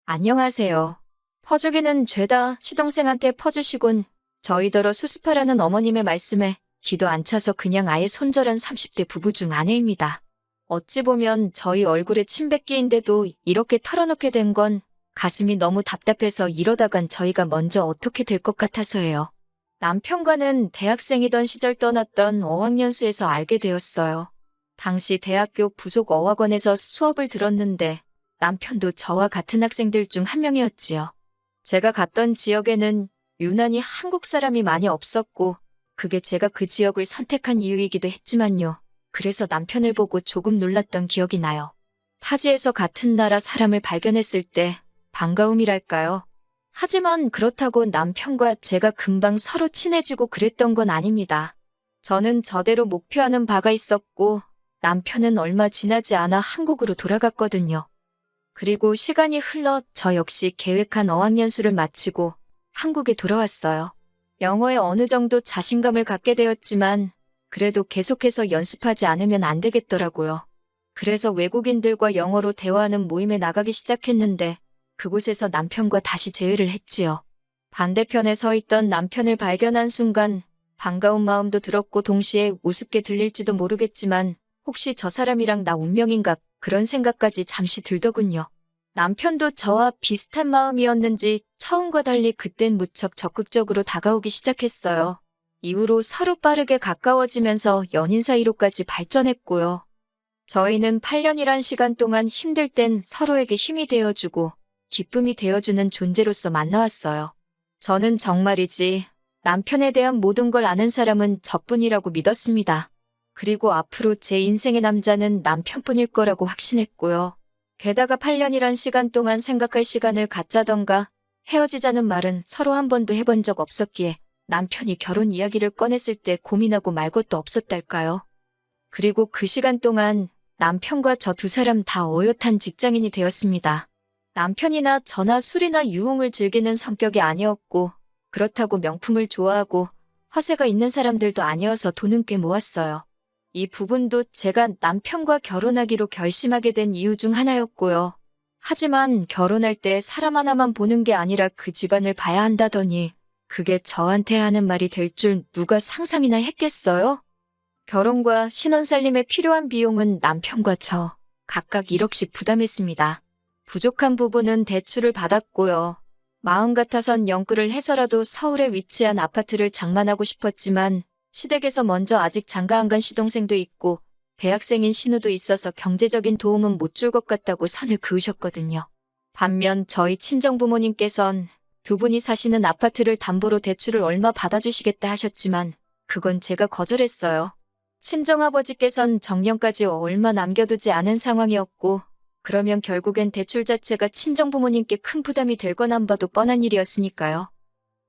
안녕하세요. 퍼주기는 죄다 시동생한테 퍼주시곤 저희더러 수습하라는 어머님의 말씀에 기도 안 차서 그냥 아예 손절한 30대 부부 중 아내입니다. 어찌 보면 저희 얼굴에 침 뱉기인데도 이렇게 털어놓게 된 건 가슴이 너무 답답해서 이러다간 저희가 먼저 어떻게 될 것 같아서예요. 남편과는 대학생이던 시절 떠났던 어학연수에서 알게 되었어요. 당시 대학교 부속 어학원에서 수업을 들었는데 남편도 저와 같은 학생들 중 한 명이었지요. 제가 갔던 지역에는 유난히 한국 사람이 많이 없었고 그게 제가 그 지역을 선택한 이유이기도 했지만요. 그래서 남편을 보고 조금 놀랐던 기억이 나요. 타지에서 같은 나라 사람을 발견했을 때 반가움이랄까요. 하지만 그렇다고 남편과 제가 금방 서로 친해지고 그랬던 건 아닙니다. 저는 저대로 목표하는 바가 있었고 남편은 얼마 지나지 않아 한국으로 돌아갔거든요. 그리고 시간이 흘러 저 역시 계획한 어학연수를 마치고 한국에 돌아왔어요. 영어에 어느 정도 자신감을 갖게 되었지만 그래도 계속해서 연습하지 않으면 안 되겠더라고요. 그래서 외국인들과 영어로 대화하는 모임에 나가기 시작했는데 그곳에서 남편과 다시 재회를 했지요. 반대편에 서 있던 남편을 발견한 순간 반가운 마음도 들었고 동시에 우습게 들릴지도 모르겠지만 혹시 저 사람이랑 나 운명인가 그런 생각까지 잠시 들더군요. 남편도 저와 비슷한 마음이었는지 처음과 달리 그땐 무척 적극적으로 다가오기 시작했어요. 이후로 서로 빠르게 가까워지면서 연인 사이로까지 발전했고요. 저희는 8년이란 시간 동안 힘들 땐 서로에게 힘이 되어주고 기쁨이 되어주는 존재로서 만나왔어요. 저는 정말이지 남편에 대한 모든 걸 아는 사람은 저뿐이라고 믿었습니다. 그리고 앞으로 제 인생의 남자는 남편뿐일 거라고 확신했고요. 게다가 8년이란 시간 동안 생각할 시간을 갖자던가 헤어지자는 말은 서로 한 번도 해본 적 없었기에 남편이 결혼 이야기를 꺼냈을 때 고민하고 말 것도 없었달까요. 그리고 그 시간 동안 남편과 저 두 사람 다 어엿한 직장인이 되었습니다. 남편이나 저나 술이나 유흥을 즐기는 성격이 아니었고 그렇다고 명품을 좋아하고 허세가 있는 사람들도 아니어서 돈은 꽤 모았어요. 이 부분도 제가 남편과 결혼하기로 결심하게 된 이유 중 하나였고요. 하지만 결혼할 때 사람 하나만 보는 게 아니라 그 집안을 봐야 한다더니 그게 저한테 하는 말이 될 줄 누가 상상이나 했겠어요? 결혼과 신혼살림에 필요한 비용은 남편과 저 각각 1억씩 부담했습니다. 부족한 부분은 대출을 받았고요. 마음 같아선 영끌을 해서라도 서울에 위치한 아파트를 장만하고 싶었지만 시댁에서 먼저 아직 장가 안 간 시동생도 있고 대학생인 신우도 있어서 경제적인 도움은 못 줄 것 같다고 선을 그으셨거든요. 반면 저희 친정부모님께선 두 분이 사시는 아파트를 담보로 대출을 얼마 받아주시겠다 하셨지만 그건 제가 거절했어요. 친정아버지께선 정년까지 얼마 남겨두지 않은 상황이었고 그러면 결국엔 대출 자체가 친정부모님께 큰 부담이 될 건 안 봐도 뻔한 일이었으니까요.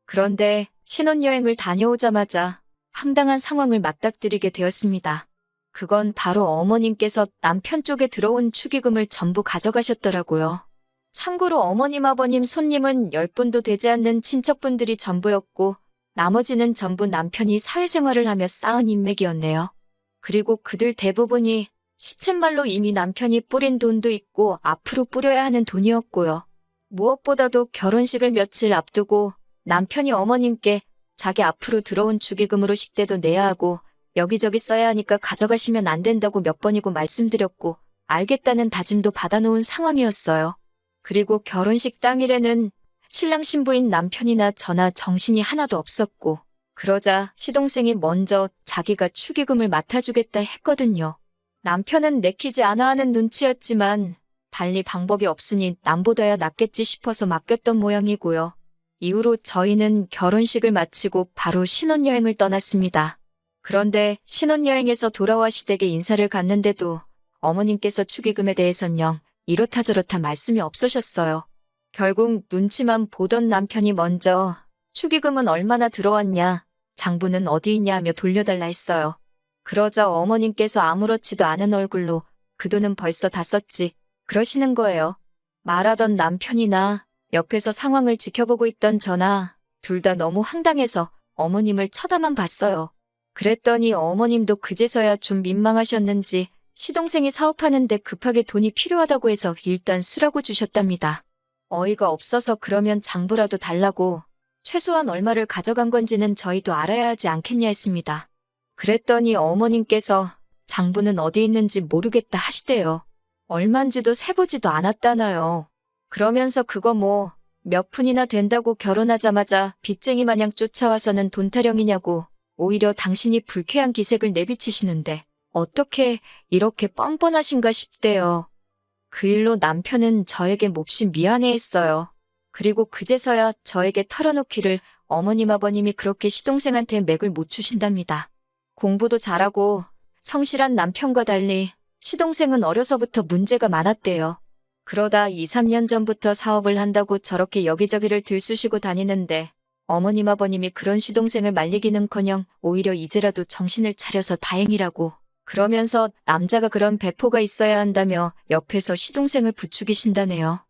그런데 신혼여행을 다녀오자마자 황당한 상황을 맞닥뜨리게 되었습니다. 그건 바로 어머님께서 남편 쪽에 들어온 축의금을 전부 가져가셨더라고요. 참고로 어머님, 아버님, 손님은 10분도 되지 않는 친척분들이 전부였고 나머지는 전부 남편이 사회생활을 하며 쌓은 인맥이었네요. 그리고 그들 대부분이 시쳇말로 이미 남편이 뿌린 돈도 있고 앞으로 뿌려야 하는 돈이었고요. 무엇보다도 결혼식을 며칠 앞두고 남편이 어머님께 자기 앞으로 들어온 축의금으로 식대도 내야 하고 여기저기 써야 하니까 가져가시면 안 된다고 몇 번이고 말씀드렸고 알겠다는 다짐도 받아놓은 상황이었어요. 그리고 결혼식 당일에는 신랑 신부인 남편이나 저나 정신이 하나도 없었고 그러자 시동생이 먼저 자기가 축의금을 맡아주겠다 했거든요. 남편은 내키지 않아 하는 눈치였지만 달리 방법이 없으니 남보다야 낫겠지 싶어서 맡겼던 모양이고요. 이후로 저희는 결혼식을 마치고 바로 신혼여행을 떠났습니다. 그런데 신혼여행에서 돌아와 시댁에 인사를 갔는데도 어머님께서 축의금에 대해선 영 이렇다 저렇다 말씀이 없으셨어요. 결국 눈치만 보던 남편이 먼저 축의금은 얼마나 들어왔냐, 장부는 어디 있냐 하며 돌려달라 했어요. 그러자 어머님께서 아무렇지도 않은 얼굴로 그 돈은 벌써 다 썼지 그러시는 거예요. 말하던 남편이나 옆에서 상황을 지켜보고 있던 저나 둘 다 너무 황당해서 어머님을 쳐다만 봤어요. 그랬더니 어머님도 그제서야 좀 민망하셨는지 시동생이 사업하는데 급하게 돈이 필요하다고 해서 일단 쓰라고 주셨답니다. 어이가 없어서 그러면 장부라도 달라고 최소한 얼마를 가져간 건지는 저희도 알아야 하지 않겠냐 했습니다. 그랬더니 어머님께서 장부는 어디 있는지 모르겠다 하시대요. 얼만지도 세보지도 않았다나요. 그러면서 그거 뭐 몇 푼이나 된다고 결혼하자마자 빚쟁이 마냥 쫓아와서는 돈 타령이냐고 오히려 당신이 불쾌한 기색을 내비치시는데 어떻게 이렇게 뻔뻔하신가 싶대요. 그 일로 남편은 저에게 몹시 미안해했어요. 그리고 그제서야 저에게 털어놓기를 어머님 아버님이 그렇게 시동생한테 맥을 못 추신답니다. 공부도 잘하고 성실한 남편과 달리 시동생은 어려서부터 문제가 많았대요. 그러다 2, 3년 전부터 사업을 한다고 저렇게 여기저기를 들쑤시고 다니는데 어머님 아버님이 그런 시동생을 말리기는커녕 오히려 이제라도 정신을 차려서 다행이라고 그러면서 남자가 그런 배포가 있어야 한다며 옆에서 시동생을 부추기신다네요.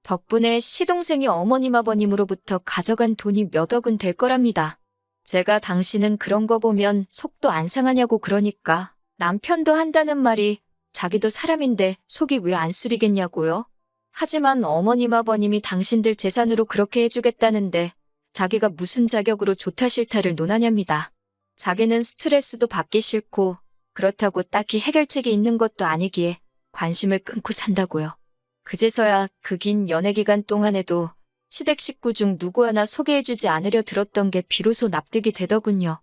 덕분에 시동생이 어머님 아버님으로부터 가져간 돈이 몇 억은 될 거랍니다. 제가 당신은 그런 거 보면 속도 안 상하냐고 그러니까 남편도 한다는 말이 자기도 사람인데 속이 왜 안 쓰리겠냐고요. 하지만 어머님 아버님이 당신들 재산으로 그렇게 해주겠다는데 자기가 무슨 자격으로 좋다 싫다를 논하냐입니다. 자기는 스트레스도 받기 싫고 그렇다고 딱히 해결책이 있는 것도 아니기에 관심을 끊고 산다고요. 그제서야 그 긴 연애 기간 동안에도 시댁 식구 중 누구 하나 소개해주지 않으려 들었던 게 비로소 납득이 되더군요.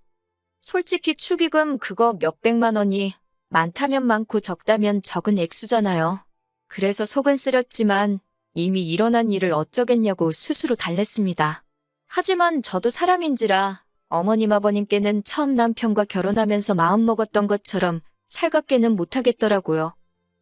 솔직히 축의금 그거 몇백만 원이 많다면 많고 적다면 적은 액수잖아요. 그래서 속은 쓰렸지만 이미 일어난 일을 어쩌겠냐고 스스로 달랬습니다. 하지만 저도 사람인지라 어머님 아버님께는 처음 남편과 결혼하면서 마음먹었던 것처럼 살갑게는 못하겠더라고요.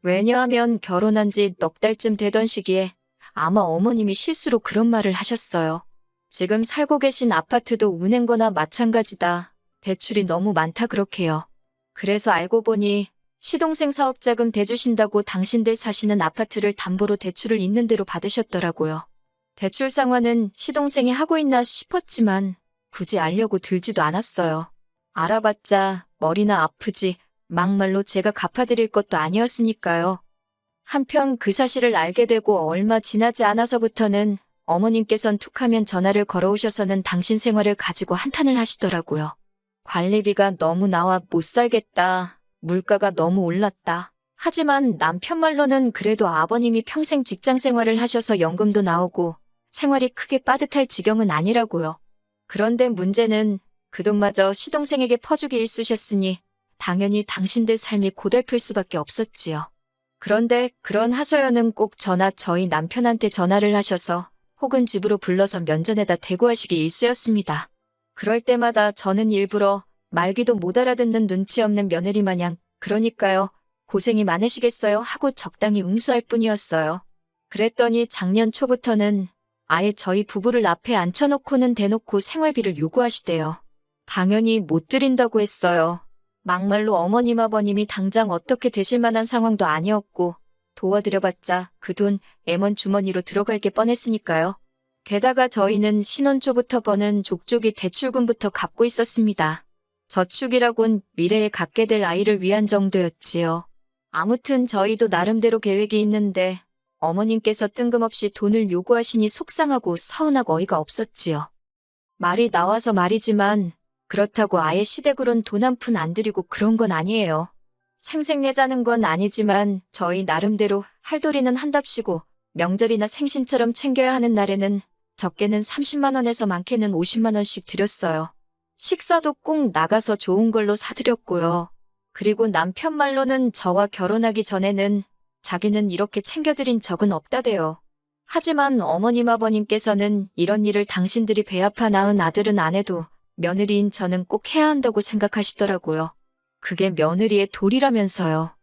왜냐하면 결혼한 지 넉 달쯤 되던 시기에 아마 어머님이 실수로 그런 말을 하셨어요. 지금 살고 계신 아파트도 은행거나 마찬가지다. 대출이 너무 많다 그렇게요. 그래서 알고 보니 시동생 사업자금 대주신다고 당신들 사시는 아파트를 담보로 대출을 있는 대로 받으셨더라고요. 대출 상환은 시동생이 하고 있나 싶었지만 굳이 알려고 들지도 않았어요. 알아봤자 머리나 아프지 막말로 제가 갚아드릴 것도 아니었으니까요. 한편 그 사실을 알게 되고 얼마 지나지 않아서부터는 어머님께선 툭하면 전화를 걸어오셔서는 당신 생활을 가지고 한탄을 하시더라고요. 관리비가 너무 나와 못 살겠다. 물가가 너무 올랐다. 하지만 남편 말로는 그래도 아버님이 평생 직장 생활을 하셔서 연금도 나오고 생활이 크게 빠듯할 지경은 아니라고요. 그런데 문제는 그 돈마저 시동생에게 퍼주기 일쑤셨으니 당연히 당신들 삶이 고달플 수밖에 없었지요. 그런데 그런 하소연은 꼭 저희 남편한테 전화를 하셔서 혹은 집으로 불러서 면전에다 대고 하시기 일쑤였습니다. 그럴 때마다 저는 일부러 말귀도 못 알아듣는 눈치 없는 며느리 마냥 그러니까요. 고생이 많으시겠어요 하고 적당히 응수할 뿐이었어요. 그랬더니 작년 초부터는 아예 저희 부부를 앞에 앉혀놓고는 대놓고 생활비를 요구하시대요. 당연히 못 드린다고 했어요. 막말로 어머님 아버님이 당장 어떻게 되실 만한 상황도 아니었고 도와드려봤자 그 돈 M1 주머니로 들어갈 게 뻔했으니까요. 게다가 저희는 신혼 초부터 버는 족족이 대출금부터 갚고 있었습니다. 저축이라곤 미래에 갖게 될 아이를 위한 정도였지요. 아무튼 저희도 나름대로 계획이 있는데 어머님께서 뜬금없이 돈을 요구하시니 속상하고 서운하고 어이가 없었지요. 말이 나와서 말이지만 그렇다고 아예 시댁으론 돈 한 푼 안 드리고 그런 건 아니에요. 생색내자는 건 아니지만 저희 나름대로 할도리는 한답시고 명절이나 생신처럼 챙겨야 하는 날에는 적게는 30만 원에서 많게는 50만 원씩 드렸어요. 식사도 꼭 나가서 좋은 걸로 사드렸고요. 그리고 남편 말로는 저와 결혼하기 전에는 자기는 이렇게 챙겨드린 적은 없다대요. 하지만 어머님 아버님께서는 이런 일을 당신들이 배 아파 낳은 아들은 안 해도 며느리인 저는 꼭 해야 한다고 생각하시더라고요. 그게 며느리의 도리라면서요.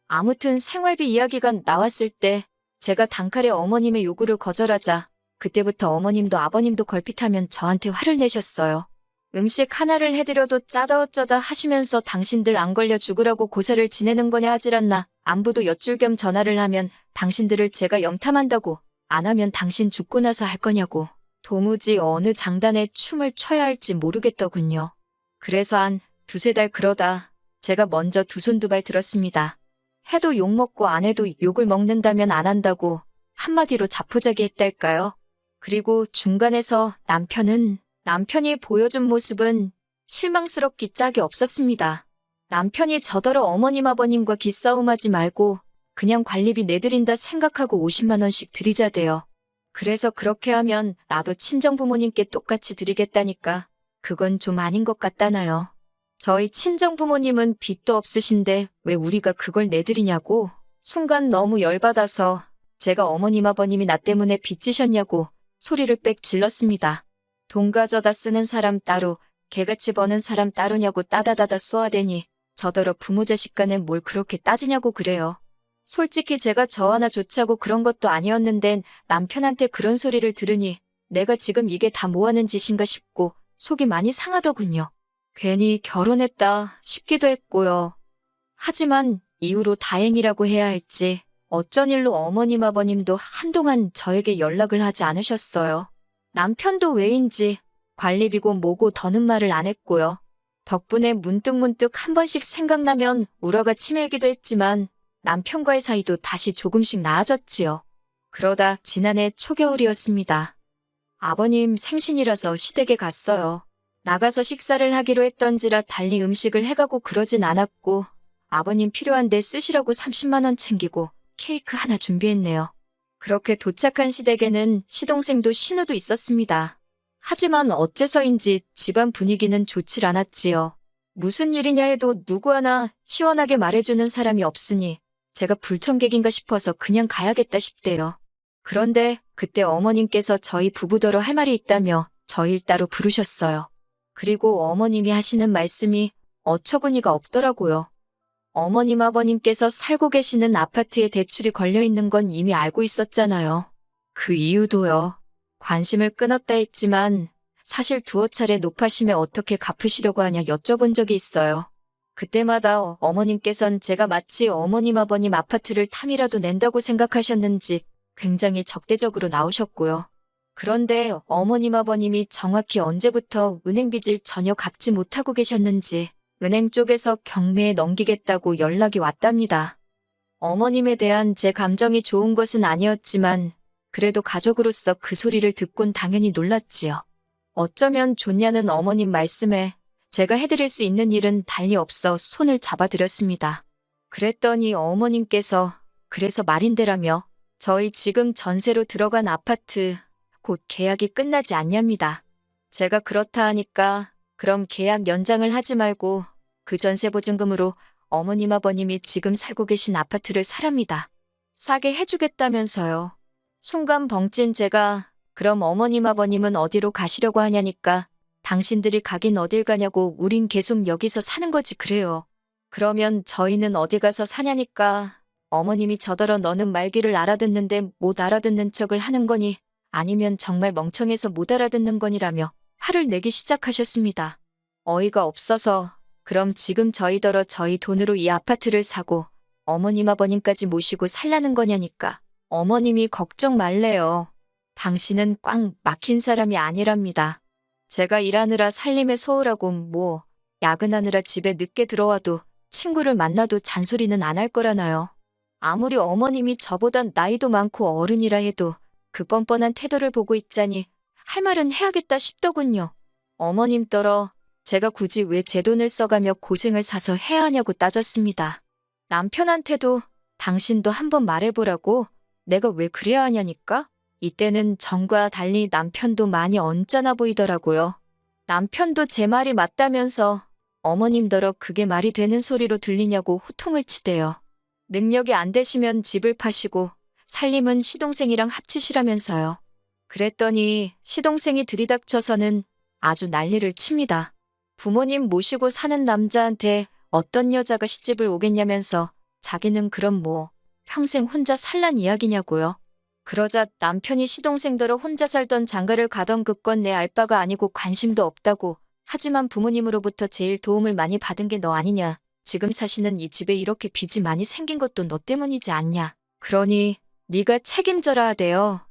아무튼 생활비 이야기가 나왔을 때 제가 단칼에 어머님의 요구를 거절하자 그때부터 어머님도 아버님도 걸핏하면 저한테 화를 내셨어요. 음식 하나를 해드려도 짜다 어쩌다 하시면서 당신들 안 걸려 죽으라고 고사를 지내는 거냐 하질 않나. 안부도 여쭐 겸 전화를 하면 당신들을 제가 염탐한다고 안 하면 당신 죽고 나서 할 거냐고. 도무지 어느 장단에 춤을 춰야 할지 모르겠더군요. 그래서 한 두세 달 그러다 제가 먼저 두 손 두 발 들었습니다. 해도 욕먹고 안 해도 욕을 먹는다면 안 한다고 한마디로 자포자기했달까요? 그리고 중간에서 남편이 보여준 모습은 실망스럽기 짝이 없었습니다. 남편이 저더러 어머님 아버님과 기싸움하지 말고 그냥 관리비 내드린다 생각하고 50만 원씩 드리자대요. 그래서 그렇게 하면 나도 친정부모님께 똑같이 드리겠다니까 그건 좀 아닌 것 같다나요. 저희 친정부모님은 빚도 없으신데 왜 우리가 그걸 내드리냐고 순간 너무 열받아서 제가 어머님 아버님이 나 때문에 빚지셨냐고 소리를 빽 질렀습니다. 돈 가져다 쓰는 사람 따로 개같이 버는 사람 따로냐고 따다다다 쏘아대니 저더러 부모 자식 간에 뭘 그렇게 따지냐고 그래요. 솔직히 제가 저 하나 좋자고 그런 것도 아니었는데 남편한테 그런 소리를 들으니 내가 지금 이게 다 뭐하는 짓인가 싶고 속이 많이 상하더군요. 괜히 결혼했다 싶기도 했고요. 하지만 이후로 다행이라고 해야 할지 어쩐 일로 어머님 아버님도 한동안 저에게 연락을 하지 않으셨어요. 남편도 왜인지 관리비고 뭐고 더는 말을 안 했고요. 덕분에 문득문득 한 번씩 생각나면 우라가 치밀기도 했지만 남편과의 사이도 다시 조금씩 나아졌지요. 그러다 지난해 초겨울이었습니다. 아버님 생신이라서 시댁에 갔어요. 나가서 식사를 하기로 했던지라 달리 음식을 해가고 그러진 않았고 아버님 필요한데 쓰시라고 30만 원 챙기고 케이크 하나 준비했네요. 그렇게 도착한 시댁에는 시동생도 신우도 있었습니다. 하지만 어째서인지 집안 분위기는 좋질 않았지요. 무슨 일이냐 해도 누구 하나 시원하게 말해주는 사람이 없으니 제가 불청객인가 싶어서 그냥 가야겠다 싶대요. 그런데 그때 어머님께서 저희 부부더러 할 말이 있다며 저희 따로 부르셨어요. 그리고 어머님이 하시는 말씀이 어처구니가 없더라고요. 어머님 아버님께서 살고 계시는 아파트에 대출이 걸려있는 건 이미 알고 있었잖아요. 그 이유도요. 관심을 끊었다 했지만 사실 두어 차례 높아심에 어떻게 갚으시려고 하냐 여쭤본 적이 있어요. 그때마다 어머님께선 제가 마치 어머님 아버님 아파트를 탐이라도 낸다고 생각하셨는지 굉장히 적대적으로 나오셨고요. 그런데 어머님 아버님이 정확히 언제부터 은행 빚을 전혀 갚지 못하고 계셨는지 은행 쪽에서 경매에 넘기겠다고 연락이 왔답니다. 어머님에 대한 제 감정이 좋은 것은 아니었지만 그래도 가족으로서 그 소리를 듣곤 당연히 놀랐지요. 어쩌면 좋냐는 어머님 말씀에 제가 해드릴 수 있는 일은 달리 없어 손을 잡아드렸습니다. 그랬더니 어머님께서 그래서 말인데라며 저희 지금 전세로 들어간 아파트 곧 계약이 끝나지 않냐입니다. 제가 그렇다 하니까 그럼 계약 연장을 하지 말고 그 전세 보증금으로 어머님 아버님이 지금 살고 계신 아파트를 사랍니다. 싸게 해주겠다면서요. 순간 벙찐 제가 그럼 어머님 아버님은 어디로 가시려고 하냐니까 당신들이 가긴 어딜 가냐고 우린 계속 여기서 사는 거지 그래요. 그러면 저희는 어디 가서 사냐니까 어머님이 저더러 너는 말귀를 알아듣는데 못 알아듣는 척을 하는 거니 아니면 정말 멍청해서 못 알아듣는 거니라며 화를 내기 시작하셨습니다. 어이가 없어서 그럼 지금 저희더러 저희 돈으로 이 아파트를 사고 어머님 아버님까지 모시고 살라는 거냐니까 어머님이 걱정 말래요. 당신은 꽉 막힌 사람이 아니랍니다. 제가 일하느라 살림에 소홀하고 뭐 야근하느라 집에 늦게 들어와도 친구를 만나도 잔소리는 안 할 거라나요. 아무리 어머님이 저보단 나이도 많고 어른이라 해도 그 뻔뻔한 태도를 보고 있자니 할 말은 해야겠다 싶더군요. 어머님더러 제가 굳이 왜 제 돈을 써가며 고생을 사서 해야 하냐고 따졌습니다. 남편한테도 당신도 한번 말해보라고 내가 왜 그래야 하냐니까? 이때는 전과 달리 남편도 많이 언짢아 보이더라고요. 남편도 제 말이 맞다면서 어머님더러 그게 말이 되는 소리로 들리냐고 호통을 치대요. 능력이 안 되시면 집을 파시고 살림은 시동생이랑 합치시라면서요. 그랬더니 시동생이 들이닥쳐서는 아주 난리를 칩니다. 부모님 모시고 사는 남자한테 어떤 여자가 시집을 오겠냐면서 자기는 그럼 뭐 평생 혼자 살란 이야기냐고요. 그러자 남편이 시동생더러 혼자 살던 장가를 가던 그건 내 알 바가 아니고 관심도 없다고 하지만 부모님으로부터 제일 도움을 많이 받은 게 너 아니냐. 지금 사시는 이 집에 이렇게 빚이 많이 생긴 것도 너 때문이지 않냐. 그러니 네가 책임져라 하대요.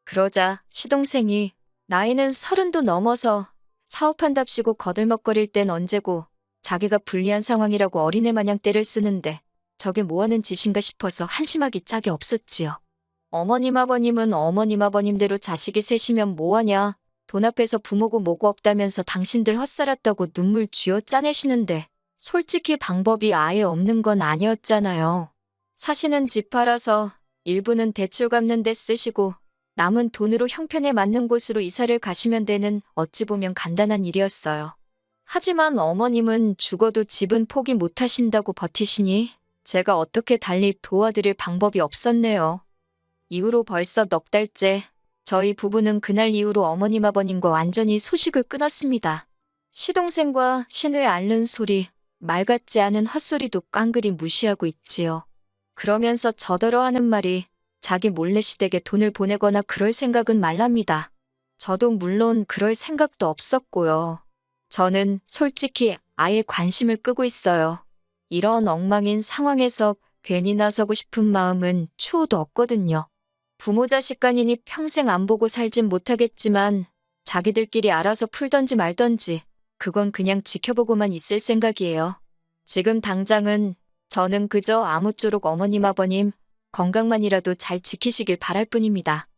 그러자 시동생이 나이는 30도 넘어서 사업한답시고 거들먹거릴 땐 언제고 자기가 불리한 상황이라고 어린애 마냥 떼를 쓰는데 저게 뭐하는 짓인가 싶어서 한심하기 짝이 없었지요. 어머님 아버님은 어머님 아버님대로 자식이 셋이면 뭐하냐. 돈 앞에서 부모고 뭐고 없다면서 당신들 헛살았다고 눈물 쥐어 짜내시는데 솔직히 방법이 아예 없는 건 아니었잖아요. 사시는 집 팔아서 일부는 대출 갚는 데 쓰시고 남은 돈으로 형편에 맞는 곳으로 이사를 가시면 되는 어찌 보면 간단한 일이었어요. 하지만 어머님은 죽어도 집은 포기 못하신다고 버티시니 제가 어떻게 달리 도와드릴 방법이 없었네요. 이후로 벌써 넉 달째 저희 부부는 그날 이후로 어머님 아버님과 완전히 소식을 끊었습니다. 시동생과 신우의 앓는 소리, 말 같지 않은 헛소리도 깡그리 무시하고 있지요. 그러면서 저더러 하는 말이 자기 몰래시댁에 돈을 보내거나 그럴 생각은 말랍니다. 저도 물론 그럴 생각도 없었고요. 저는 솔직히 아예 관심을 끄고 있어요. 이런 엉망인 상황에서 괜히 나서고 싶은 마음은 추호도 없거든요. 부모 자식 간이니 평생 안 보고 살진 못하겠지만 자기들끼리 알아서 풀던지 말던지 그건 그냥 지켜보고만 있을 생각이에요. 지금 당장은 저는 그저 아무쪼록 어머님 아버님 건강만이라도 잘 지키시길 바랄 뿐입니다.